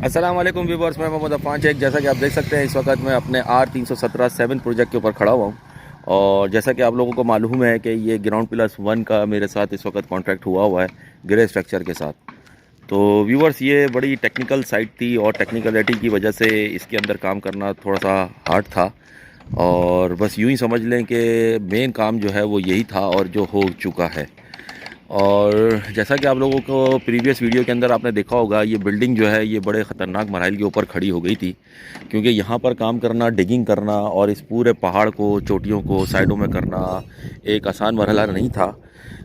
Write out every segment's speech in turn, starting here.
अस्सलाम वालेकुम व्यूअर्स, मैं मोहम्मद अफान शेख। जैसा कि आप देख सकते हैं इस वक्त मैं अपने R317 प्रोजेक्ट के ऊपर खड़ा हुआ हूँ। और जैसा कि आप लोगों को मालूम है कि ये ग्राउंड प्लस 1 का मेरे साथ इस वक्त कॉन्ट्रैक्ट हुआ है ग्रे स्ट्रक्चर के साथ। तो व्यूअर्स, ये बड़ी टेक्निकल साइट थी और टेक्निकलिटी की वजह से इसके अंदर काम करना थोड़ा सा हार्ड था। और बस यूँ ही समझ लें कि मेन काम जो है वो यही था और जो हो चुका है। और जैसा कि आप लोगों को प्रीवियस वीडियो के अंदर आपने देखा होगा, ये बिल्डिंग जो है ये बड़े ख़तरनाक मराइल के ऊपर खड़ी हो गई थी, क्योंकि यहाँ पर काम करना, डिगिंग करना और इस पूरे पहाड़ को, चोटियों को साइडों में करना एक आसान मरहला नहीं था।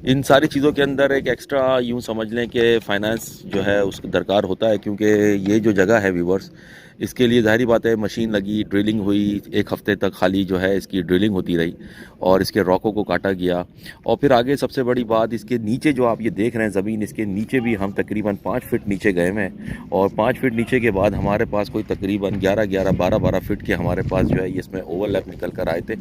इन सारी चीज़ों के अंदर एक एक्स्ट्रा यूँ समझ लें कि फ़ाइनेंस जो है उसका दरकार होता है, क्योंकि ये जो जगह है व्यूवर्स, इसके लिए ज़ाहिर बात है मशीन लगी, ड्रिलिंग हुई, एक हफ़्ते तक खाली जो है इसकी ड्रिलिंग होती रही और इसके रॉकों को काटा गया। और फिर आगे सबसे बड़ी बात, इसके नीचे जो आप ये देख रहे हैं ज़मीन, इसके नीचे भी हम तकरीबन 5 फीट नीचे गए हुए हैं। और 5 फीट नीचे के बाद हमारे पास कोई तकरीबन 11-11, 12-12 फीट के हमारे पास जो है इसमें ओवरलैप निकल कर आए थे।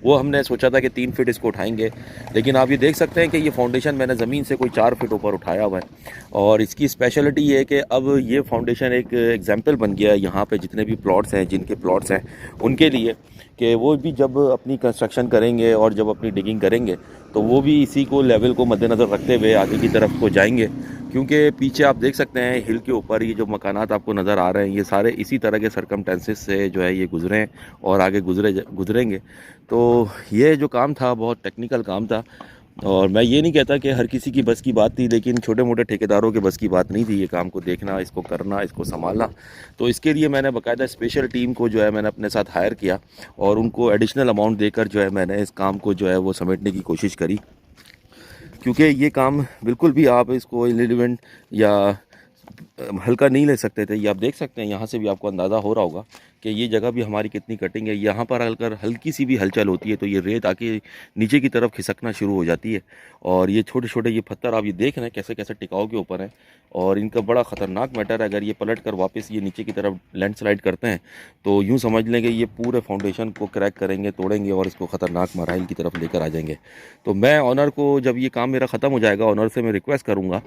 वो हमने सोचा था कि 3 फीट इसको उठाएंगे, लेकिन आप ये देख सकते हैं कि ये फाउंडेशन मैंने ज़मीन से कोई 4 फीट ऊपर उठाया हुआ है। और इसकी स्पेशलिटी ये है कि अब ये फाउंडेशन एक एग्जाम्पल बन गया है यहाँ पे जितने भी प्लॉट्स हैं, जिनके प्लॉट्स हैं उनके लिए, कि वो भी जब अपनी कंस्ट्रक्शन करेंगे और जब अपनी डिगिंग करेंगे तो वो भी इसी को लेवल को मद्देनज़र रखते हुए आगे की तरफ को जाएंगे। क्योंकि पीछे आप देख सकते हैं हिल के ऊपर ये जो मकानात आपको नज़र आ रहे हैं, ये सारे इसी तरह के सरकमटेंसेस से जो है ये गुजरे हैं और आगे गुजरेंगे। तो ये जो काम था बहुत टेक्निकल काम था। और मैं ये नहीं कहता कि हर किसी की बस की बात थी, लेकिन छोटे मोटे ठेकेदारों के बस की बात नहीं थी ये काम को देखना, इसको करना, इसको संभालना। तो इसके लिए मैंने बाकायदा स्पेशल टीम को जो है मैंने अपने साथ हायर किया और उनको एडिशनल अमाउंट देकर जो है मैंने इस काम को जो है वो समेटने की कोशिश करी। क्योंकि ये काम बिल्कुल भी आप इसको इरेलीवेंट या हल्का नहीं ले सकते थे। ये आप देख सकते हैं, यहाँ से भी आपको अंदाज़ा हो रहा होगा कि ये जगह भी हमारी कितनी कटिंग है। यहाँ पर अगर हल्की सी भी हलचल होती है तो ये रेत आके नीचे की तरफ खिसकना शुरू हो जाती है। और ये छोटे छोटे ये पत्थर आप ये देख रहे हैं कैसे कैसे टिकाव के ऊपर हैं और इनका बड़ा ख़तरनाक मैटर है। अगर ये पलट कर वापस ये नीचे की तरफ लैंडस्लाइड करते हैं तो यूँ समझ लें कि ये पूरे फाउंडेशन को क्रैक करेंगे, तोड़ेंगे और इसको ख़तरनाक मराइल की तरफ लेकर आ जाएंगे। तो मैं ऑनर को, जब ये काम मेरा ख़त्म हो जाएगा, ऑनर से मैं रिक्वेस्ट करूँगा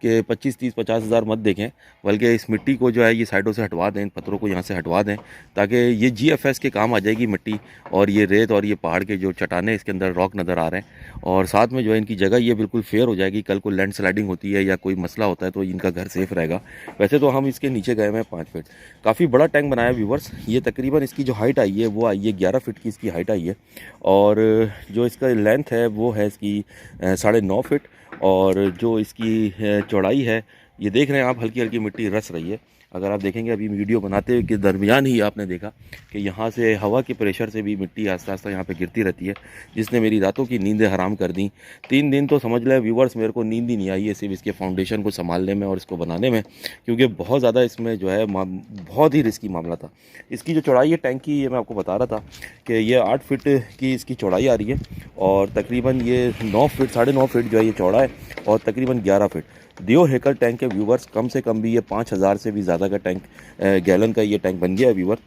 कि 25, 30, 50 हज़ार मत देखें, बल्कि इस मिट्टी को जो है ये साइडों से हटवा दें, इन पत्थरों को यहाँ से हटवा दें, ताकि ये जीएफएस के काम आ जाएगी मिट्टी और ये रेत और ये पहाड़ के जो चट्टानें इसके अंदर रॉक नज़र आ रहे हैं। और साथ में जो है इनकी जगह ये बिल्कुल फेयर हो जाएगी। कल को लैंड स्लाइडिंग होती है या कोई मसला होता है तो इनका घर सेफ रहेगा। वैसे तो हम इसके नीचे गए हुए हैं 5 फीट, काफ़ी बड़ा टैंक बनाया व्यूवर्स। ये तकरीबन इसकी जो हाइट आई है वो आई है 11 फीट की इसकी हाइट आई है। और जो इसका लेंथ है वो है इसकी 9.5 फीट। और जो इसकी चौड़ाई है, ये देख रहे हैं आप, हल्की हल्की मिट्टी रस रही है। अगर आप देखेंगे अभी वीडियो बनाते हुए के दरमियान ही आपने देखा कि यहाँ से हवा के प्रेशर से भी मिट्टी आस्ता आस्ता यहाँ पे गिरती रहती है, जिसने मेरी रातों की नींदें हराम कर दी। 3 दिन तो समझ लें व्यूवर्स, मेरे को नींद ही नहीं आई है सिर्फ इसके फाउंडेशन को संभालने में और इसको बनाने में, क्योंकि बहुत ज़्यादा इसमें जो है बहुत ही रिस्की मामला था। इसकी जो चौड़ाई है टैंक की, ये मैं आपको बता रहा था कि ये 8 फीट की इसकी चौड़ाई आ रही है और तकरीबन ये 9 फीट, 9.5 फीट जो है ये चौड़ा है और तकरीबन 11 फीट। दियो हेकल टैंक के व्यूवर्स, कम से कम भी ये 5,000 से भी ज़्यादा का टैंक, गैलन का ये टैंक बन गया है व्यूवर।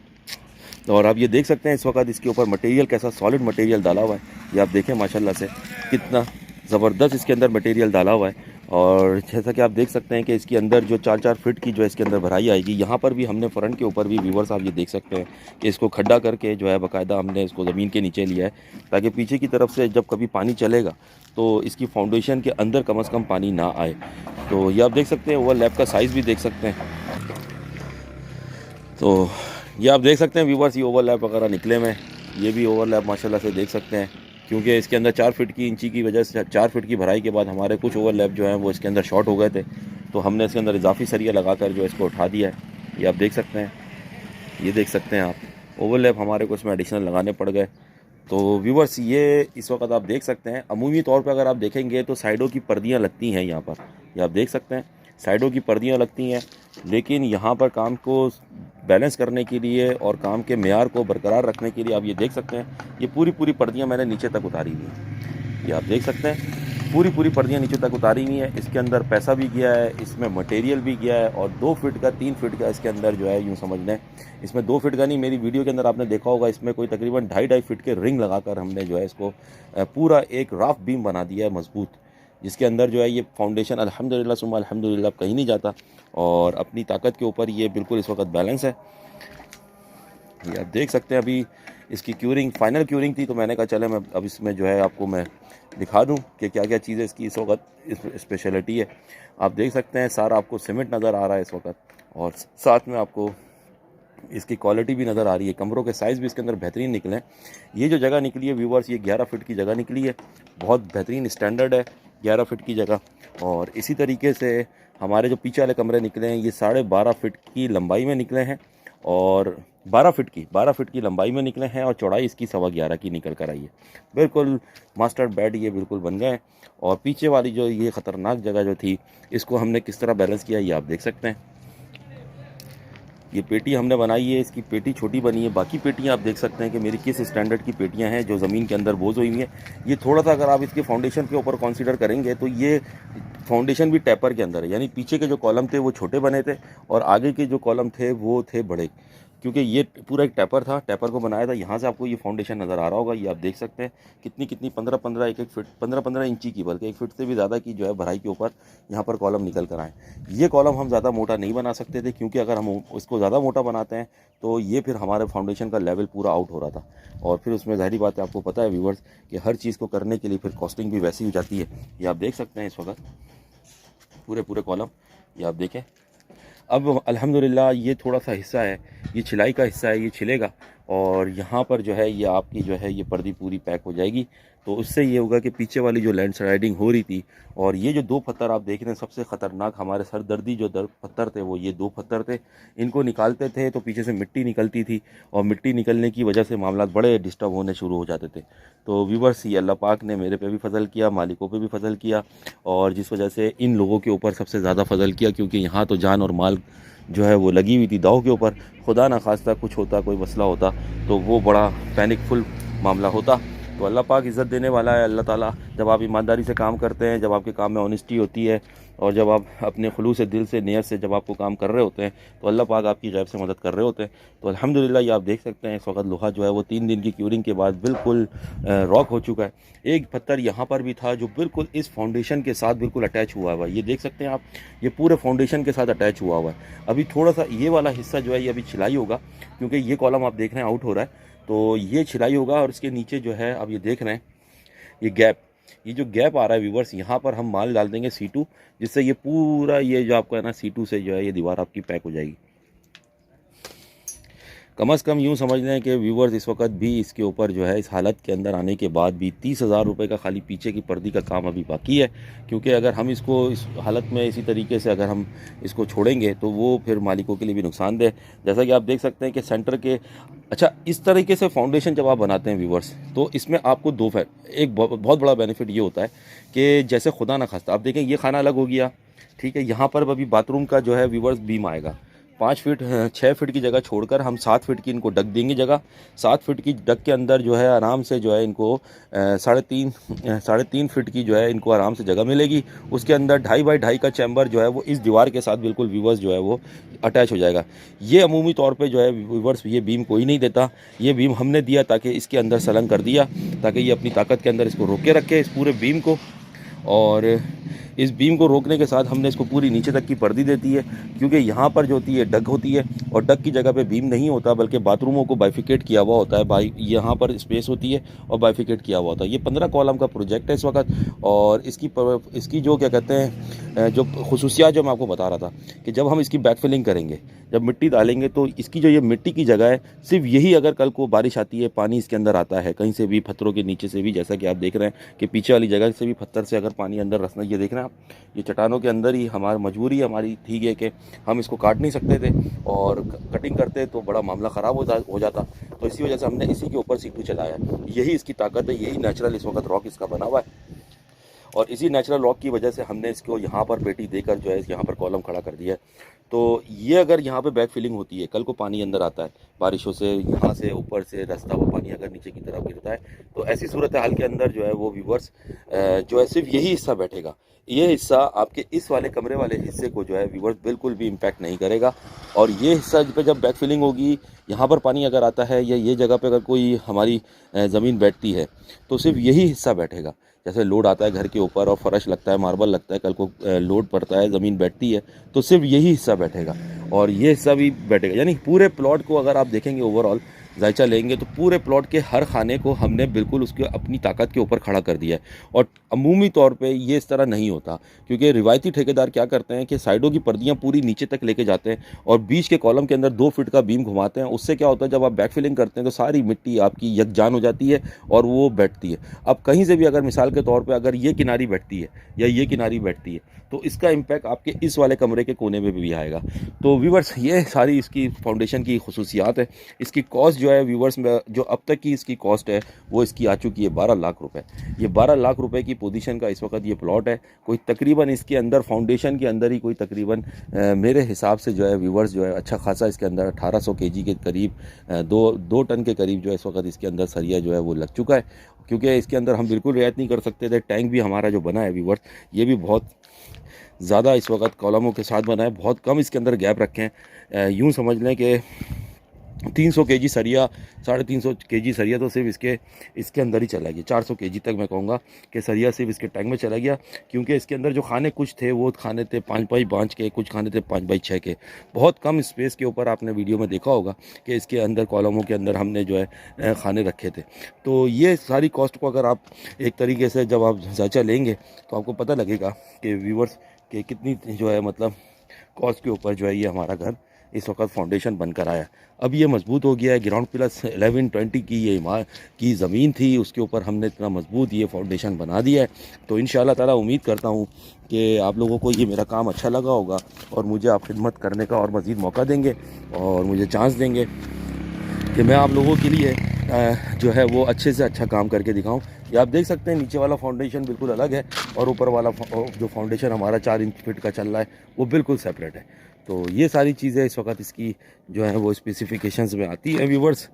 और आप ये देख सकते हैं इस वक्त इसके ऊपर मटेरियल कैसा सॉलिड मटेरियल डाला हुआ है। ये आप देखें माशाल्लाह से कितना ज़बरदस्त इसके अंदर मटेरियल डाला हुआ है। और जैसा कि आप देख सकते हैं कि इसके अंदर जो 4-4 फीट की जो है इसके अंदर भराई आएगी। यहाँ पर भी हमने फ्रंट के ऊपर भी व्यूवर्स आप ये देख सकते हैं कि इसको खड्डा करके जो है बाकायदा हमने इसको ज़मीन के नीचे लिया है, ताकि पीछे की तरफ से जब कभी पानी चलेगा तो इसकी फाउंडेशन के अंदर कम से कम पानी ना आए। तो ये आप देख सकते हैं, ओवरलैप का साइज़ भी देख सकते हैं। तो ये आप देख सकते हैं व्यूवर्स, ये ओवरलैप वगैरह निकले में, ये भी ओवरलैप माशाल्लाह से देख सकते हैं। क्योंकि इसके अंदर 4 फीट की इंची की वजह से, 4 फीट की भराई के बाद हमारे कुछ ओवरलैप जो हैं वो इसके अंदर शॉर्ट हो गए थे, तो हमने इसके अंदर इजाफी सरिया लगाकर जो इसको उठा दिया है। ये आप देख सकते हैं, ये देख सकते हैं आप, ओवरलैप हमारे को इसमें एडिशनल लगाने पड़ गए। तो व्यूवर्स, ये इस वक्त आप देख सकते हैं, अमूमी तौर पर अगर आप देखेंगे तो साइडों की पर्दियाँ लगती हैं यहाँ पर। ये आप देख सकते हैं साइडों की पर्दियाँ लगती हैं, लेकिन यहाँ पर काम को बैलेंस करने के लिए और काम के मेयार को बरकरार रखने के लिए आप ये देख सकते हैं, ये पूरी पर्दियाँ मैंने नीचे तक उतारी हुई हैं। ये आप देख सकते हैं पूरी पर्दियाँ नीचे तक उतारी हुई हैं। इसके अंदर पैसा भी गया है, इसमें मटेरियल भी गया है। और 2 फीट का, 3 फीट का इसके अंदर जो है यूँ समझ लें, इसमें 2 फीट का नहीं, मेरी वीडियो के अंदर आपने देखा होगा इसमें कोई तकरीबन 2.5 फीट के रिंग लगाकर हमने जो है इसको पूरा एक राफ बीम बना दिया है मजबूत। जिसके अंदर जो है ये फाउंडेशन अल्हम्दुलिल्लाह सुम्मा अल्हम्दुलिल्लाह कहीं नहीं जाता और अपनी ताकत के ऊपर ये बिल्कुल इस वक्त बैलेंस है। ये आप देख सकते हैं अभी इसकी क्यूरिंग फाइनल क्यूरिंग थी, तो मैंने कहा चले मैं अब इसमें जो है आपको मैं दिखा दूं कि क्या क्या चीज़ें इसकी इस वक्त स्पेशलिटी है। आप देख सकते हैं सारा आपको सीमेंट नज़र आ रहा है इस वक्त और साथ में आपको इसकी क्वालिटी भी नज़र आ रही है। कमरों के साइज़ भी इसके अंदर बेहतरीन निकले हैं। ये जो जगह निकली है व्यूवर्स, ये 11 फीट की जगह निकली है, बहुत बेहतरीन स्टैंडर्ड है 11 फीट की जगह। और इसी तरीके से हमारे जो पीछे वाले कमरे निकले हैं ये 12.5 फीट की लंबाई में निकले हैं और 12 फीट की लंबाई में निकले हैं और चौड़ाई इसकी 11.25 की निकल कर आई है। बिल्कुल मास्टर बेड ये बिल्कुल बन गए हैं। और पीछे वाली जो ये ख़तरनाक जगह जो थी इसको हमने किस तरह बैलेंस किया ये आप देख सकते हैं। ये पेटी हमने बनाई है, इसकी पेटी छोटी बनी है। बाकी पेटियाँ आप देख सकते हैं कि मेरी किस स्टैंडर्ड की पेटियाँ हैं जो ज़मीन के अंदर बोझ हुई हैं। ये थोड़ा सा अगर आप इसके फाउंडेशन के ऊपर कंसीडर करेंगे तो ये फाउंडेशन भी टैपर के अंदर है, यानी पीछे के जो कॉलम थे वो छोटे बने थे और आगे के जो कॉलम थे वो थे बड़े, क्योंकि ये पूरा एक टैपर था, टैपर को बनाया था। यहाँ से आपको ये फाउंडेशन नज़र आ रहा होगा, ये आप देख सकते हैं कितनी 15-15 एक फीट 15-15 इंची की, बल्कि 1 फीट से भी ज़्यादा की जो है भराई के ऊपर यहाँ पर कॉलम निकल कर आए। ये कॉलम हम ज़्यादा मोटा नहीं बना सकते थे, क्योंकि अगर हम उसको ज़्यादा मोटा बनाते हैं तो ये फिर हमारे फाउंडेशन का लेवल पूरा आउट हो रहा था और फिर उसमें ज़ाहिरी बात है, आपको पता है व्यूवर्स कि हर चीज़ को करने के लिए फिर कॉस्टिंग भी वैसी हो जाती है। ये आप देख सकते हैं इस वक्त पूरे कॉलम, ये आप देखें। अब अल्हम्दुलिल्लाह ये थोड़ा सा हिस्सा है, ये छिलाई का हिस्सा है, ये छिलेगा और यहाँ पर जो है ये आपकी जो है ये पर्दी पूरी पैक हो जाएगी। तो उससे ये होगा कि पीछे वाली जो लैंड स्लाइडिंग हो रही थी और ये जो 2 पत्थर आप देख रहे हैं सबसे ख़तरनाक हमारे सरदर्दी जो पत्थर थे वो ये 2 पत्थर थे। इनको निकालते थे तो पीछे से मिट्टी निकलती थी और मिट्टी निकलने की वजह से मामला बड़े डिस्टर्ब होने शुरू हो जाते थे। तो व्यूवर्स ये अल्लाह पाक ने मेरे पे भी फजल किया, मालिकों पे भी फजल किया और जिस वजह से इन लोगों के ऊपर सबसे ज़्यादा फजल किया, क्योंकि यहाँ तो जान और माल जो है वो लगी हुई थी दाव के ऊपर। खुदा ना खास्ता कुछ होता, कोई मसला होता तो वो बड़ा पैनिकफुल मामला होता। तो अल्लाह पाक इज़्ज़त देने वाला है। अल्लाह ताला जब आप ईमानदारी से काम करते हैं, जब आपके काम में ऑनेस्टी होती है और जब आप अपने खुलूस से दिल से नियत से जब आपको काम कर रहे होते हैं तो अल्लाह पाक आपकी गैब से मदद कर रहे होते हैं। तो अल्हम्दुलिल्लाह ये आप देख सकते हैं इस वक्त लोहा जो है वो 3 दिन की क्यूरिंग के बाद बिल्कुल रॉक हो चुका है। एक पत्थर यहाँ पर भी था जो बिल्कुल इस फाउंडेशन के साथ बिल्कुल अटैच हुआ हुआ है, ये देख सकते हैं आप, ये पूरे फाउंडेशन के साथ अटैच हुआ हुआ है। अभी थोड़ा सा ये वाला हिस्सा जो है ये अभी छिलाई होगा, क्योंकि ये कॉलम आप देख रहे हैं आउट हो रहा है, तो ये छिलाई होगा और इसके नीचे जो है आप ये देख रहे हैं ये गैप, ये जो गैप आ रहा है व्यूवर्स, यहाँ पर हम माल डाल देंगे C2, जिससे ये पूरा ये जो आपका है ना C2 से जो है ये दीवार आपकी पैक हो जाएगी। कम से कम यूँ समझ लें कि व्यूवर्स इस वक्त भी इसके ऊपर जो है इस हालत के अंदर आने के बाद भी 30,000 रुपये का खाली पीछे की पर्दी का काम अभी बाकी है। क्योंकि अगर हम इसको इस हालत में इसी तरीके से अगर हम इसको छोड़ेंगे तो वो फिर मालिकों के लिए भी नुकसानदेह। जैसा कि आप देख सकते हैं कि सेंटर के अच्छा इस तरीके से फाउंडेशन जब आप बनाते हैं व्यूवर्स तो इसमें आपको एक बहुत बड़ा बेनिफिट ये होता है कि जैसे खुदा ना खास्ता आप देखें ये खाना अलग हो गया, ठीक है, यहाँ पर अभी बाथरूम का जो है व्यूवर्स बीम आएगा 6 फीट की जगह छोड़कर हम 7 फीट की इनको डक देंगे जगह। 7 फीट की डक के अंदर जो है आराम से जो है इनको 3.5 फीट की जो है इनको आराम से जगह मिलेगी। उसके अंदर 2.5 बाई 2.5 का चैम्बर जो है वो इस दीवार के साथ बिल्कुल व्यूवर्स जो है वो अटैच हो जाएगा। ये अमूमी तौर पे जो है व्यूवर्स ये बीम कोई नहीं देता, ये बीम हमने दिया ताकि इसके अंदर सलंग कर दिया ताकि ये अपनी ताकत के अंदर इसको रोके रखे इस पूरे बीम को। और इस बीम को रोकने के साथ हमने इसको पूरी नीचे तक की पर्दी देती है, क्योंकि यहाँ पर जो होती है डग होती है और डग की जगह पे बीम नहीं होता बल्कि बाथरूमों को बाइफिकेट किया हुआ होता है। भाई यहाँ पर स्पेस होती है और बाइफिकेट किया हुआ होता है। ये 15 कॉलम का प्रोजेक्ट है इस वक्त और इसकी जो क्या कहते हैं जो खुसूसियात जो मैं आपको बता रहा था कि जब हम इसकी बैकफिलिंग करेंगे, जब मिट्टी डालेंगे तो इसकी जो ये मिट्टी की जगह है सिर्फ यही, अगर कल को बारिश आती है पानी इसके अंदर आता है कहीं से भी, पत्थरों के नीचे से भी, जैसा कि आप देख रहे हैं कि पीछे वाली जगह से भी पत्थर से अगर पानी अंदर रसना, ये देख रहे हैं आप, ये चट्टानों के अंदर ही हमारी मजबूरी हमारी थी है कि हम इसको काट नहीं सकते थे और कटिंग करते तो बड़ा मामला ख़राब हो जाता। तो इसी वजह से हमने इसी के ऊपर C2 चलाया, यही इसकी ताकत है, यही नेचुरल इस वक्त रॉक इसका बना हुआ है और इसी नेचुरल रॉक की वजह से हमने इसको यहाँ पर पेटी देकर जो है यहाँ पर कॉलम खड़ा कर दिया है। तो ये अगर यहाँ पे बैक फिलिंग होती है, कल को पानी अंदर आता है बारिशों से, यहाँ से ऊपर से रास्ता हुआ पानी अगर नीचे की तरफ गिरता है, तो ऐसी सूरत हाल के अंदर जो है वो व्यूवर्स जो है सिर्फ यही हिस्सा बैठेगा। ये हिस्सा आपके इस वाले कमरे वाले हिस्से को जो है व्यूवर्स बिल्कुल भी इम्पैक्ट नहीं करेगा। और ये हिस्सा पे जब बैक फिलिंग होगी, यहाँ पर पानी अगर आता है या ये जगह पे अगर कोई हमारी ज़मीन बैठती है, तो सिर्फ यही हिस्सा बैठेगा। जैसे लोड आता है घर के ऊपर और फर्श लगता है, मार्बल लगता है, कल को लोड पड़ता है, ज़मीन बैठती है, तो सिर्फ यही हिस्सा बैठेगा और ये हिस्सा भी बैठेगा। यानी पूरे प्लॉट को अगर आप देखेंगे ओवरऑल जायचा लेंगे, तो पूरे प्लॉट के हर खाने को हमने बिल्कुल उसके अपनी ताकत के ऊपर खड़ा कर दिया है। और अमूमी तौर पे ये इस तरह नहीं होता, क्योंकि रिवायती ठेकेदार क्या करते हैं कि साइडों की पर्दियाँ पूरी नीचे तक लेके जाते हैं और बीच के कॉलम के अंदर 2 फीट का बीम घुमाते हैं। उससे क्या होता है, जब आप बैक फिलिंग करते हैं तो सारी मिट्टी आपकी यकजान हो जाती है और वो बैठती है। अब कहीं से भी अगर मिसाल के तौर पर अगर ये किनारी बैठती है या ये किनारी बैठती है, तो इसका इम्पैक्ट आपके इस वाले कमरे के कोने में भी आएगा। तो व्यूवर्स, ये सारी इसकी फाउंडेशन की खुसूसियात है। इसकी कॉस्ट जो है व्यूवर्स में, जो अब तक की इसकी कॉस्ट है वो इसकी आ चुकी है 12 लाख रुपए। ये 12 लाख रुपए की पोजीशन का इस वक्त ये प्लॉट है। कोई तकरीबन इसके अंदर फाउंडेशन के अंदर ही कोई तकरीबन मेरे हिसाब से जो है व्यूवर्स जो है अच्छा खासा इसके अंदर 1800 केजी के करीब, 2 टन के करीब जो है इस वक्त इसके अंदर सरिया जो है वो लग चुका है। क्योंकि इसके अंदर हम बिल्कुल रियायत नहीं कर सकते थे। टैंक भी हमारा जो बना है व्यूवर्स, ये भी बहुत ज़्यादा इस वक्त कॉलमों के साथ बना है, बहुत कम इसके अंदर गैप रखे हैं। यूँ समझ लें कि 300 केजी सरिया, 350 केजी सरिया तो सिर्फ इसके अंदर ही चला गया। 400 केजी तक मैं कहूँगा कि सरिया सिर्फ इसके टैंक में चला गया, क्योंकि इसके अंदर जो खाने कुछ थे वो खाने थे 5x5 के, कुछ खाने थे 5x6 के। बहुत कम स्पेस के ऊपर आपने वीडियो में देखा होगा कि इसके अंदर कॉलमों के अंदर हमने जो है खाने रखे थे। तो ये सारी कॉस्ट को अगर आप एक तरीके से जब आप जायचा लेंगे तो आपको पता लगेगा कि व्यूवर्स कि कितनी जो है मतलब कॉस्ट के ऊपर जो है ये हमारा घर इस वक्त फाउंडेशन बनकर आया। अब ये मजबूत हो गया है। ग्राउंड प्लस 1120 की ये इमारत की ज़मीन थी, उसके ऊपर हमने इतना मजबूत ये फाउंडेशन बना दिया है। तो इंशाल्लाह ताला उम्मीद करता हूँ कि आप लोगों को ये मेरा काम अच्छा लगा होगा और मुझे आप खिदमत करने का और मज़ीद मौका देंगे और मुझे चांस देंगे कि मैं आप लोगों के लिए जो है वो अच्छे से अच्छा काम करके दिखाऊं। ये आप देख सकते हैं नीचे वाला फाउंडेशन बिल्कुल अलग है और ऊपर वाला जो फाउंडेशन हमारा 4 इंच फीट का चल रहा है वो बिल्कुल सेपरेट है। तो ये सारी चीज़ें इस वक्त इसकी जो है वो स्पेसिफिकेशंस में आती है व्यूवर्स।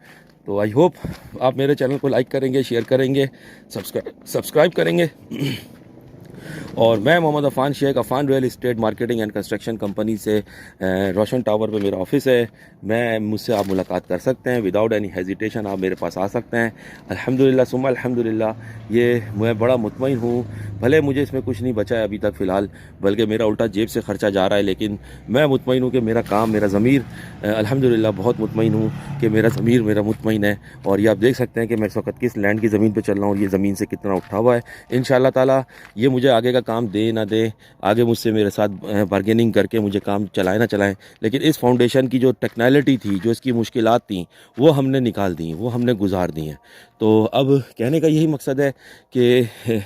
तो आई होप आप मेरे चैनल को लाइक करेंगे, शेयर करेंगे, सब्सक्राइब करेंगे। और मैं Mohammad Afan Shaikh, Afan real estate marketing and construction company से, रोशन टावर पे मेरा ऑफिस है। मुझसे आप मुलाकात कर सकते हैं विदाउट एनी हेजिटेशन, आप मेरे पास आ सकते हैं। अल्हम्दुलिल्लाह सुम्मा अल्हम्दुलिल्लाह, ये मैं बड़ा मुतमईन हूँ। भले मुझे इसमें कुछ नहीं बचा है अभी तक फ़िलहाल, बल्कि मेरा उल्टा जेब से ख़र्चा जा रहा है, लेकिन मैं मुतमईन हूँ कि मेरा काम, मेरा ज़मीर अल्हम्दुलिल्लाह बहुत मुतमईन हूँ कि मेरा ज़मीर मेरा मुतमईन है। और ये आप देख सकते हैं कि मैं इस वक्त किस लैंड की ज़मीन पर चल रहा हूँ और ये ज़मीन से कितना उठा हुआ है। इंशाअल्लाह ताला ये मुझे आगे का काम दे ना दे, आगे मुझसे मेरे साथ बार्गेनिंग करके मुझे काम चलाए ना चलाएं, लेकिन इस फाउंडेशन की जो टेक्नैलिटी थी, जो इसकी मुश्किलात थी, वो हमने निकाल दी, वो हमने गुजार दी हैं। तो अब कहने का यही मकसद है कि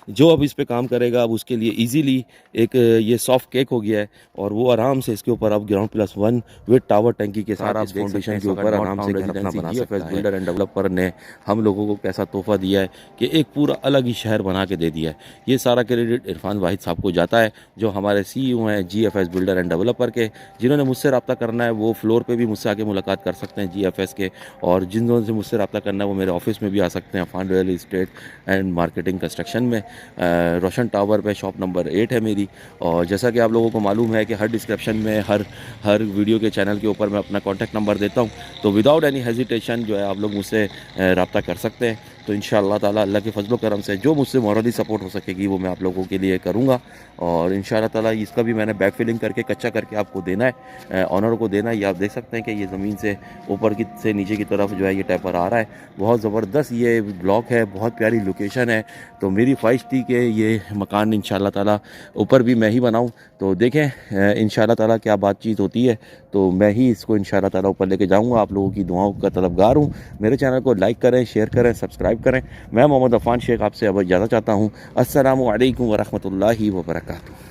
जो अब इस पे काम करेगा अब उसके लिए इजीली एक ये सॉफ्ट केक हो गया है और वो आराम से इसके ऊपर अब ग्राउंड प्लस 1 विद टावर टंकी के साथ इस फाउंडेशन के ऊपर आराम से घर अपना बना सकता है। बिल्डर एंड डेवलपर ने हम लोगों को कैसा तोहफा दिया है कि एक पूरा अलग ही शहर बना के दे दिया है। ये सारा क्रेडिट इरफान वाहिद साहब को जाता है, जो हमारे CEO हैं GFS बिल्डर एंड डेवलपर के। जिन्होंने मुझसे रब्ता करना है वो फ्लोर पर भी मुझसे आके मुलाकात कर सकते हैं GFS के, और जिन से मुझसे रब्ता करना है वो मेरे ऑफिस में भी आ सकते हैं, Affan real estate and marketing construction में। रोशन टावर पे शॉप नंबर 8 है मेरी। और जैसा कि आप लोगों को मालूम है कि हर डिस्क्रिप्शन में हर वीडियो के चैनल के ऊपर मैं अपना कॉन्टैक्ट नंबर देता हूँ, तो विदाउट एनी हेजिटेशन जो है आप लोग मुझसे रब्ता कर सकते हैं। तो इंशाअल्लाह ताला अल्लाह के फजलो करम से जो मुझसे मॉरली सपोर्ट हो सकेगी वो मैं आप लोगों के लिए करूँगा। और इंशाअल्लाह ताला इसका भी मैंने बैक फिलिंग करके कच्चा करके आपको देना है, ऑनर को देना है। ये आप देख सकते हैं कि ये ज़मीन से ऊपर की से नीचे की तरफ जो है ये टैपर आ रहा है। बहुत ज़बरदस्त ये ब्लॉक है, बहुत प्यारी लोकेशन है। तो मेरी ख्वाहिश थी कि ये मकान इंशाअल्लाह ताला ऊपर भी मैं ही बनाऊँ। तो देखें इंशाअल्लाह ताला क्या बातचीत होती है, तो मैं ही इसको इंशाअल्लाह ताला ऊपर लेके जाऊँगा। आप लोगों की दुआओं का तलबगार हूँ। मेरे चैनल को लाइक करें, शेयर करें, सब्सक्राइब करें। मैं मोहम्मद अफ़ान शेख आपसे अब इजाज़त चाहता हूँ। अस्सलामु अलैकुम व रहमतुल्लाहि व बरकातुहू।